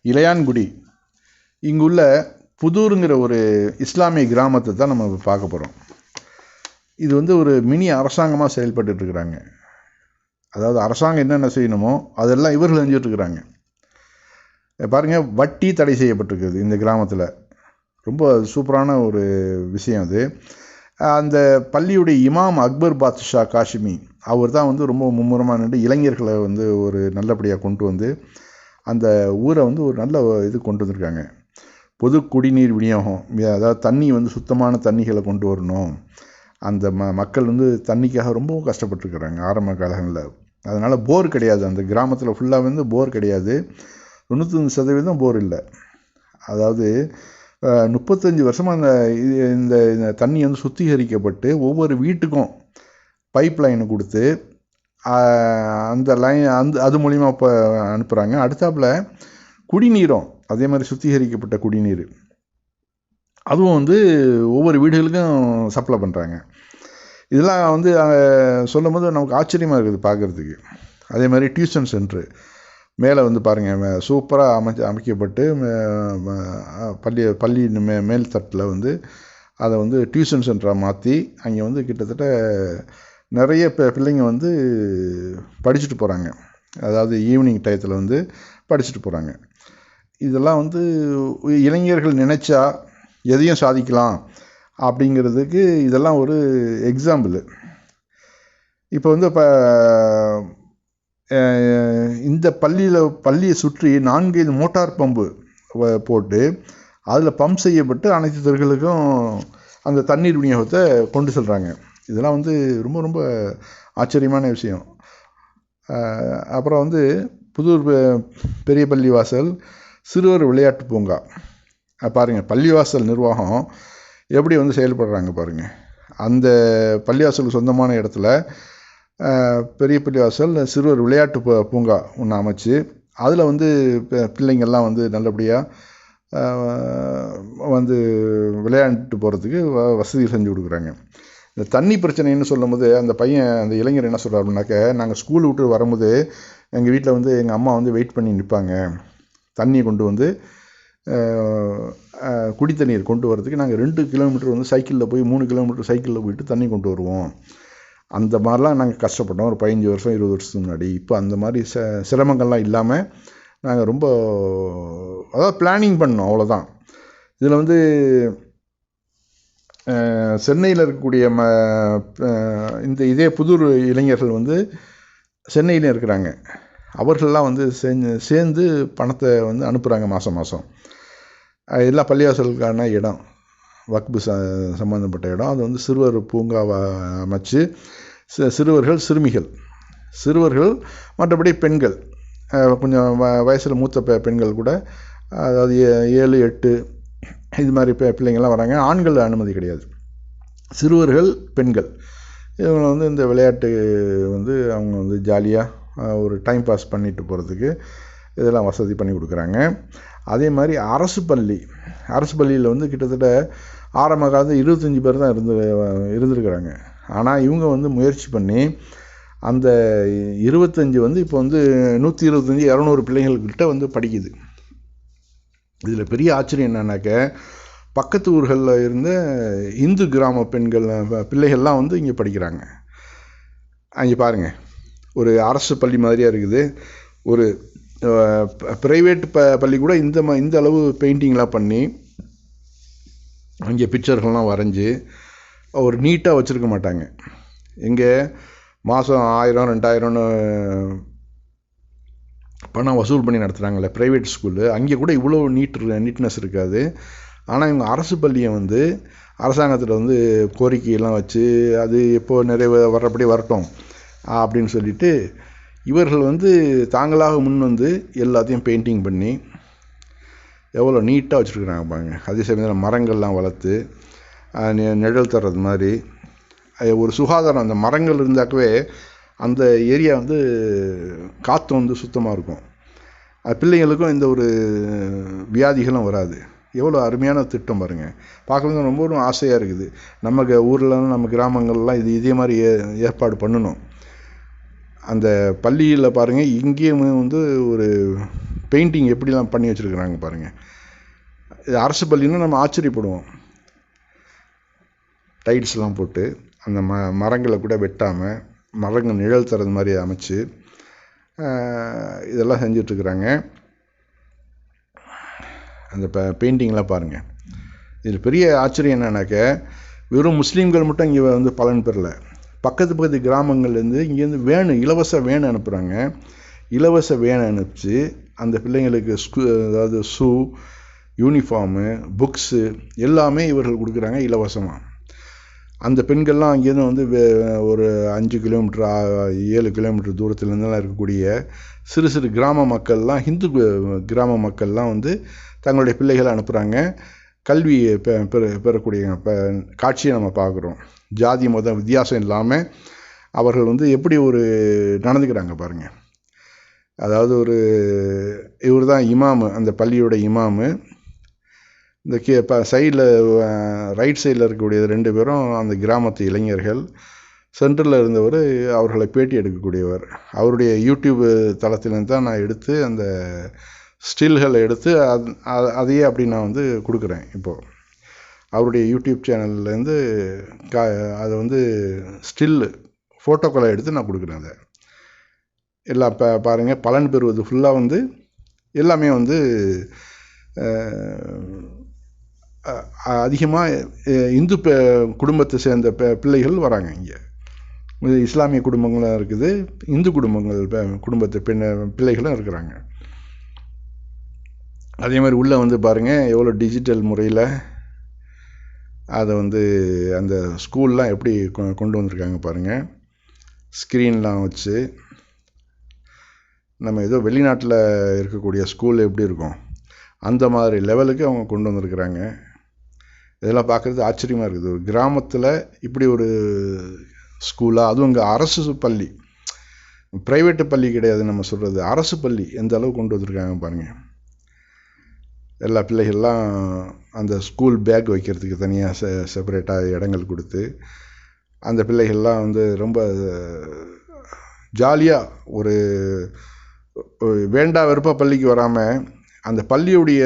இளையான்குடி இங்குள்ள புதூருங்கிற ஒரு இஸ்லாமிய கிராமத்தை தான் நம்ம பார்க்க போகிறோம். இது வந்து ஒரு மினி அரசாங்கமாக செயல்பட்டு இருக்கிறாங்க. அதாவது அரசாங்கம் என்னென்ன செய்யணுமோ அதெல்லாம் இவர்கள் செஞ்சுட்ருக்குறாங்க. பாருங்கள், வட்டி தடை செய்யப்பட்டிருக்குது இந்த கிராமத்தில். ரொம்ப சூப்பரான ஒரு விஷயம் அது. அந்த பள்ளியுடைய இமாம் அக்பர் பாத்ஷா காஷ்மி அவர் தான் வந்து ரொம்ப மும்முரமாக நின்று இளைஞர்களை வந்து ஒரு நல்லபடியாக கொண்டு வந்து அந்த ஊரை வந்து ஒரு நல்ல இது கொண்டு வந்திருக்காங்க. பொது குடிநீர் விநியோகம், அதாவது தண்ணி வந்து சுத்தமான தண்ணிகளை கொண்டு வரணும். அந்த மக்கள் வந்து தண்ணிக்காக ரொம்பவும் கஷ்டப்பட்டுருக்குறாங்க ஆரம்ப காலங்களில். அதனால் போர் கிடையாது, அந்த கிராமத்தில் ஃபுல்லாக வந்து போர் கிடையாது. 95% போர் இல்லை. அதாவது 35 வருஷமாக இந்த தண்ணி வந்து சுத்திகரிக்கப்பட்டு ஒவ்வொரு வீட்டுக்கும் பைப் லைனை கொடுத்து அந்த லைன் அது மூலிமா இப்போ அனுப்புகிறாங்க. அடுத்தாப்பில் குடிநீரும் அதே மாதிரி சுத்திகரிக்கப்பட்ட குடிநீர் அதுவும் வந்து ஒவ்வொரு வீடுகளுக்கும் சப்ளை பண்ணுறாங்க. இதெல்லாம் வந்து சொல்லும் போது நமக்கு ஆச்சரியமாக இருக்குது பார்க்குறதுக்கு. அதே மாதிரி டியூஷன் சென்ட்ரு மேலே வந்து பாருங்கள், சூப்பராக அமைக்கப்பட்டு பள்ளி மேல் தட்டில் வந்து அதை வந்து டியூஷன் சென்டராக மாற்றி அங்கே வந்து கிட்டத்தட்ட நிறைய பிள்ளைங்க வந்து படிச்சுட்டு போகிறாங்க. அதாவது ஈவினிங் டயத்தில் வந்து படிச்சுட்டு போகிறாங்க. இதெல்லாம் வந்து இளைஞர்கள் நினச்சா எதையும் சாதிக்கலாம் அப்படிங்கிறதுக்கு இதெல்லாம் ஒரு எக்ஸாம்பிள். இப்போ வந்து இந்த பள்ளியை சுற்றி 4 மோட்டார் பம்பு போட்டு அதில் பம்ப் செய்யப்பட்டு அனைத்து தெருக்களுக்கும் அந்த தண்ணீர் விநியோகத்தை கொண்டு செல்கிறாங்க. இதெல்லாம் வந்து ரொம்ப ரொம்ப ஆச்சரியமான விஷயம். அப்புறம் வந்து புதூர் பெரிய பள்ளிவாசல் சிறுவர் விளையாட்டு பூங்கா பாருங்கள், பள்ளிவாசல் நிர்வாகம் எப்படி வந்து செயல்படுறாங்க பாருங்கள். அந்த பள்ளிவாசலுக்கு சொந்தமான இடத்துல பெரிய பள்ளிவாசல் சிறுவர் விளையாட்டு பூங்கா ஒன்று அமைச்சு அதில் வந்து பிள்ளைங்கள்லாம் வந்து நல்லபடியாக வந்து விளையாண்டுட்டு போகிறதுக்கு வசதி செஞ்சு கொடுக்குறாங்க. இந்த தண்ணி பிரச்சனைன்னு சொல்லும் போது அந்த இளைஞர் என்ன சொல்கிறார் அப்படின்னாக்க, நாங்கள் ஸ்கூல் விட்டு வரும்போது எங்கள் வீட்டில் வந்து எங்கள் அம்மா வந்து வெயிட் பண்ணி நிற்பாங்க. தண்ணியை கொண்டு வந்து குடி தண்ணீர் கொண்டு வரதுக்கு நாங்கள் 2 கிலோமீட்டர் வந்து சைக்கிளில் போய் 3 கிலோமீட்டர் சைக்கிளில் போயிட்டு தண்ணி கொண்டு வருவோம். அந்த மாதிரிலாம் நாங்கள் கஷ்டப்பட்டோம் ஒரு 15 வருஷம் 20 வருஷத்துக்கு முன்னாடி. இப்போ அந்த மாதிரி சிரமங்கள்லாம் இல்லாமல் நாங்கள் ரொம்ப அதாவது பிளானிங் பண்ணோம், அவ்வளோதான். இதில் வந்து சென்னையில் இருக்கக்கூடிய இதே புதூர் இளைஞர்கள் வந்து சென்னையிலே இருக்கிறாங்க. அவர்கள்லாம் வந்து சேர்ந்து பணத்தை வந்து அனுப்புகிறாங்க மாதம். எல்லா பள்ளிவாசலுக்கான இடம் வக்பு சம்மந்தப்பட்ட இடம். அது வந்து சிறுவர் பூங்காவை அமைச்சு சிறுவர்கள் சிறுவர்கள் மற்றபடி பெண்கள் கொஞ்சம் வயசில் மூத்த பெண்கள் கூட, அதாவது 7, 8 இது மாதிரி பிள்ளைங்கள்லாம் வராங்க. ஆண்கள் அனுமதி கிடையாது. சிறுவர்கள் பெண்கள் இவங்க வந்து இந்த விளையாட்டு வந்து அவங்க வந்து ஜாலியாக ஒரு டைம் பாஸ் பண்ணிட்டு போகிறதுக்கு இதெல்லாம் வசதி பண்ணி கொடுக்குறாங்க. அதே மாதிரி அரசு பள்ளியில் வந்து கிட்டத்தட்ட ஆரம்ப காலத்தில் 25 பேர் தான் இருந்திருக்கிறாங்க. ஆனால் இவங்க வந்து முயற்சி பண்ணி அந்த 25 வந்து இப்போ வந்து 125 200 பிள்ளைங்கள்கிட்ட வந்து படிக்குது. இதில் பெரிய ஆச்சரியம் என்னன்னாக்க, பக்கத்து ஊர்களில் இருந்த இந்து கிராம பிள்ளைகள்லாம் வந்து இங்கே படிக்கிறாங்க. அங்கே பாருங்கள், ஒரு அரசு பள்ளி மாதிரியாக இருக்குது. ஒரு ப்ரைவேட் பள்ளி கூட இந்த அளவு பெயிண்டிங்லாம் பண்ணி அங்கே பிக்சர்கள்லாம் வரைஞ்சி ஒரு நீட்டாக வச்சுருக்க மாட்டாங்க. இங்கே மாதம் 1000 2000ன்னு பணம் வசூல் பண்ணி நடத்துகிறாங்களே ப்ரைவேட் ஸ்கூலு, அங்கே கூட இவ்வளோ நீட்னஸ் இருக்காது. ஆனால் இவங்க அரசு பள்ளியை வந்து அரசாங்கத்தில் வந்து கோரிக்கையெல்லாம் வச்சு அது எப்போது வர்றபடி வரட்டும் அப்படின்னு சொல்லிட்டு இவர்கள் வந்து தாங்களாக முன் வந்து எல்லாத்தையும் பெயிண்டிங் பண்ணி எவ்வளோ நீட்டாக வச்சுருக்குறாங்க பாருங்க. அதே சமயத்தில் மரங்கள்லாம் வளர்த்து நிழல் தர்றது மாதிரி ஒரு சுகாதாரம். அந்த மரங்கள் இருந்தாக்கவே அந்த ஏரியா வந்து காற்று வந்து சுத்தமாக இருக்கும். பிள்ளைங்களுக்கும் எந்த ஒரு வியாதிகளும் வராது. எவ்வளோ அருமையான திட்டம் பாருங்கள். பார்க்குறது ரொம்ப ஆசையாக இருக்குது. நம்ம ஊரில் நம்ம கிராமங்கள்லாம் இதே மாதிரி ஏற்பாடு பண்ணணும். அந்த பள்ளியில் பாருங்கள், இங்கேயும் வந்து ஒரு பெயிண்டிங் எப்படிலாம் பண்ணி வச்சுருக்குறாங்க பாருங்கள். இது அரசு பள்ளின்னா நம்ம ஆச்சரியப்படுவோம். டைல்ஸ்லாம் போட்டு அந்த மரங்களை கூட வெட்டாமல் மரங்கள் நிழல் தரது மாதிரி அமைச்சு இதெல்லாம் செஞ்சிட்ருக்குறாங்க. அந்த பெயிண்டிங்லாம் பாருங்கள். இதில் பெரிய ஆச்சரியம் என்னன்னாக்க, வெறும் முஸ்லீம்கள் மட்டும் இங்கே வந்து பலன் பெறலை. பக்கத்து கிராமங்கள்லேருந்து இங்கேருந்து இலவச வேன் அனுப்புகிறாங்க. இலவச வேன் அனுப்பிச்சு அந்த பிள்ளைங்களுக்கு அதாவது ஷூ, யூனிஃபார்மு, புக்ஸு எல்லாமே இவர்கள் கொடுக்குறாங்க இலவசமாக. அந்த பெண்கள்லாம் அங்கேருந்து வந்து ஒரு 5 கிலோமீட்டர் 7 கிலோமீட்டர் தூரத்துலேருந்துலாம் இருக்கக்கூடிய சிறு சிறு கிராம மக்கள்லாம், ஹிந்து கிராம மக்கள்லாம் வந்து தங்களுடைய பிள்ளைகளை அனுப்புகிறாங்க. கல்வியை பெறக்கூடிய காட்சியை நம்ம பார்க்குறோம். ஜாதி மத வித்தியாசம் இல்லாமல் அவர்கள் வந்து எப்படி ஒரு நடந்துக்கிறாங்க பாருங்கள். அதாவது இவர் தான் இமாமு, அந்த பள்ளியோட இமாமு. இந்த சைடில் ரைட் சைடில் இருக்கக்கூடிய 2 பேரும் அந்த கிராமத்து இளைஞர்கள். சென்டரில் இருந்தவர் அவர்களை பேட்டி எடுக்கக்கூடியவர். அவருடைய யூடியூப் தளத்திலேருந்து தான் நான் எடுத்து அந்த ஸ்டில்களை எடுத்து அதையே அப்படி நான் வந்து கொடுக்குறேன். இப்போது அவருடைய யூடியூப் சேனல்லேருந்து அதை வந்து ஸ்டில்லு ஃபோட்டோக்களை எடுத்து நான் கொடுக்குறேன். அதை எல்லாம் பாருங்கள், பலன் பெறுவது ஃபுல்லாக வந்து எல்லாமே வந்து அதிகமாக இந்து குடும்பத்தை சேர்ந்த பிள்ளைகள் வராங்க. இங்கே இஸ்லாமிய குடும்பங்களும் இருக்குது, இந்து குடும்பத்து பிள்ளைகளும் இருக்கிறாங்க. அதே மாதிரி உள்ளே வந்து பாருங்கள், எவ்வளோ டிஜிட்டல் முறையில் அதை வந்து அந்த ஸ்கூல்லாம் எப்படி கொண்டு வந்திருக்காங்க பாருங்கள். ஸ்க்ரீன்லாம் வச்சு நம்ம ஏதோ வெளிநாட்டில் இருக்கக்கூடிய ஸ்கூல் எப்படி இருக்கும் அந்த மாதிரி லெவலுக்கு அவங்க கொண்டு வந்திருக்கிறாங்க. இதெல்லாம் பார்க்குறது ஆச்சரியமாக இருக்குது. ஒரு கிராமத்தில் இப்படி ஒரு ஸ்கூலாக, அதுவும் இங்கே அரசு பள்ளி, ப்ரைவேட்டு பள்ளி கிடையாது நம்ம சொல்கிறது, அரசு பள்ளி எந்த அளவு கொண்டு வந்திருக்காங்க பாருங்கள். எல்லா பிள்ளைகள்லாம் அந்த ஸ்கூல் பேக் வைக்கிறதுக்கு தனியாக செப்பரேட்டாக இடங்கள் கொடுத்து அந்த பிள்ளைகள்லாம் வந்து ரொம்ப ஜாலியாக ஒரு வேண்டா வெறுப்பாக பள்ளிக்கு வராமல் அந்த பள்ளியுடைய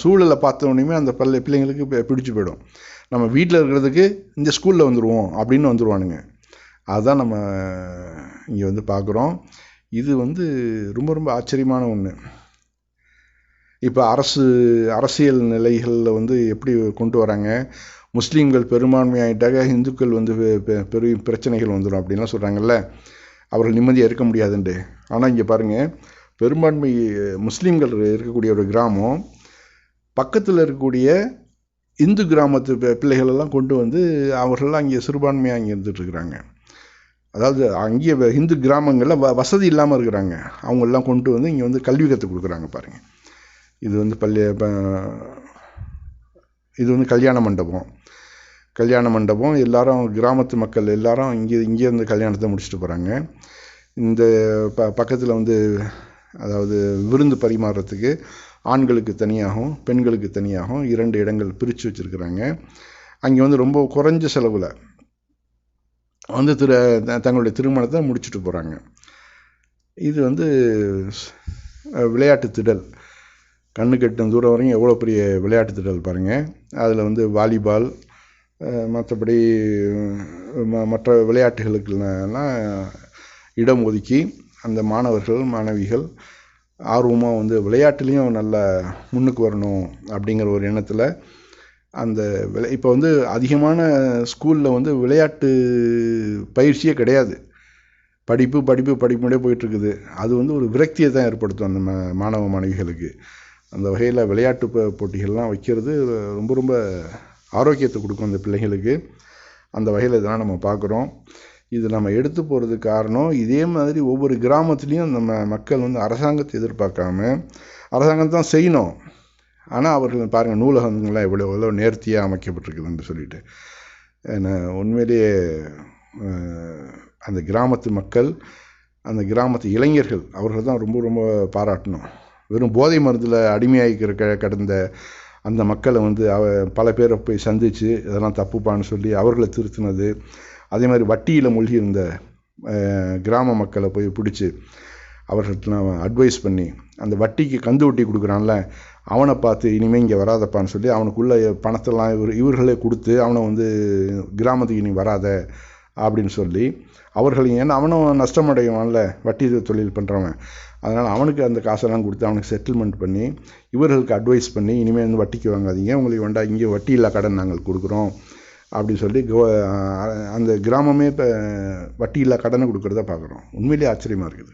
சூழலை பார்த்தோன்னே அந்த பிள்ளைங்களுக்கு பிடிச்சி போயிடும். நம்ம வீட்டில் இருக்கிறதுக்கு இந்த ஸ்கூலில் வந்துடுவோம் அப்படின்னு வந்துடுவானுங்க. அதுதான் நம்ம இங்கே வந்து பார்க்குறோம். இது வந்து ரொம்ப ரொம்ப ஆச்சரியமான ஒன்று. இப்போ அரசியல் நிலைகளில் வந்து எப்படி கொண்டு வராங்க, முஸ்லீம்கள் பெரும்பான்மையாயிட்டாக இந்துக்கள் வந்து பெரிய பிரச்சனைகள் வந்துடும் அப்படின்லாம் சொல்கிறாங்கல்ல, அவர்கள் நிம்மதியாக இருக்க முடியாதுன்ட்டு. ஆனால் இங்கே பாருங்கள், பெரும்பான்மை முஸ்லீம்கள் இருக்கக்கூடிய ஒரு கிராமம் பக்கத்தில் இருக்கக்கூடிய இந்து கிராமத்து பிள்ளைகளெல்லாம் கொண்டு வந்து அவர்களெல்லாம் அங்கே சிறுபான்மையாக இங்கே இருந்துகிட்ருக்குறாங்க. அதாவது அங்கேயே இந்து கிராமங்களில் வசதி இல்லாமல் இருக்கிறாங்க, அவங்களெல்லாம் கொண்டு வந்து இங்கே வந்து கல்வி கற்றுக் கொடுக்குறாங்க பாருங்கள். இது வந்து இது வந்து கல்யாண மண்டபம். எல்லாரும் கிராமத்து மக்கள் எல்லாரும் இங்கேருந்து கல்யாணத்தை முடிச்சுட்டு போகிறாங்க. இந்த பக்கத்தில் வந்து அதாவது விருந்து பரிமாறுறதுக்கு ஆண்களுக்கு தனியாகவும் பெண்களுக்கு தனியாகவும் 2 இடங்கள் பிரித்து வச்சுருக்குறாங்க. அங்கே வந்து ரொம்ப குறைஞ்ச செலவில் வந்து தங்களுடைய திருமணத்தை முடிச்சுட்டு போகிறாங்க. இது வந்து விளையாட்டு திடல், கண்ணு கெட்டும் தூரம் வரைக்கும் எவ்வளோ பெரிய விளையாட்டு திடல் பாருங்கள். அதில் வந்து வாலிபால், மற்றபடி மற்ற விளையாட்டுகளுக்கெல்லாம் இடம் ஒதுக்கி அந்த மாணவிகள் ஆர்வமாக வந்து விளையாட்டுலேயும் நல்லா முன்னுக்கு வரணும் அப்படிங்கிற ஒரு எண்ணத்தில் அந்த இப்போ வந்து அதிகமான ஸ்கூலில் வந்து விளையாட்டு பயிற்சியே கிடையாது. படிப்புடைய போயிட்டுருக்குது. அது வந்து ஒரு விரக்தியை தான் ஏற்படுத்தும் அந்த மாணவ மாணவிகளுக்கு. அந்த வகையில் விளையாட்டு போட்டிகள்லாம் வைக்கிறது ரொம்ப ரொம்ப ஆரோக்கியத்தை கொடுக்கும் அந்த பிள்ளைகளுக்கு. அந்த வகையில் இதெல்லாம் நம்ம பார்க்குறோம். இது நம்ம எடுத்து போகிறதுக்கு காரணம், இதே மாதிரி ஒவ்வொரு கிராமத்துலேயும் நம்ம மக்கள் வந்து அரசாங்கத்தை எதிர்பார்க்காம, அரசாங்கம் தான் செய்யணும், ஆனால் அவர்கள் பாருங்கள் நூலகங்கள்லாம் எவ்வளோ நேர்த்தியாக அமைக்கப்பட்டிருக்குதுன்னு சொல்லிட்டு. உண்மையிலேயே அந்த கிராமத்து மக்கள், அந்த கிராமத்து இளைஞர்கள் அவர்கள் தான் ரொம்ப ரொம்ப பாராட்டணும். வெறும் போதை மருந்தில் அடிமையாகிக்கிற கடந்த அந்த மக்களை வந்து பல பேரை போய் சந்தித்து இதெல்லாம் தப்புப்பான்னு சொல்லி அவர்களை திருத்தினது. அதே மாதிரி வட்டியில் மூழ்கி இருந்த கிராம மக்களை போய் பிடிச்சி அவர்கள்ட்டலாம் அட்வைஸ் பண்ணி அந்த வட்டிக்கு கந்து வட்டி கொடுக்குறான்ல அவனை பார்த்து இனிமேல் இங்கே வராதப்பான்னு சொல்லி அவனுக்குள்ள பணத்தெல்லாம் இவர்களே கொடுத்து அவனை வந்து கிராமத்துக்கு இனி வராத அப்படின்னு சொல்லி அவர்கள், ஏன்னா அவனும் நஷ்டமடைவான்ல வட்டி தொழில் பண்ணுறவன், அதனால் அவனுக்கு அந்த காசெல்லாம் கொடுத்து அவனுக்கு செட்டில்மெண்ட் பண்ணி இவர்களுக்கு அட்வைஸ் பண்ணி இனிமேல் வந்து வட்டிக்கு வாங்காதீங்க, உங்களுக்கு வேண்டாம், இங்கே வட்டி இல்லா கடன் நாங்கள் கொடுக்குறோம் அப்படின்னு சொல்லி அந்த கிராமமே இப்போ வட்டி இல்லா கடனை கொடுக்குறத பார்க்குறோம். உண்மையிலேயே ஆச்சரியமாக இருக்குது.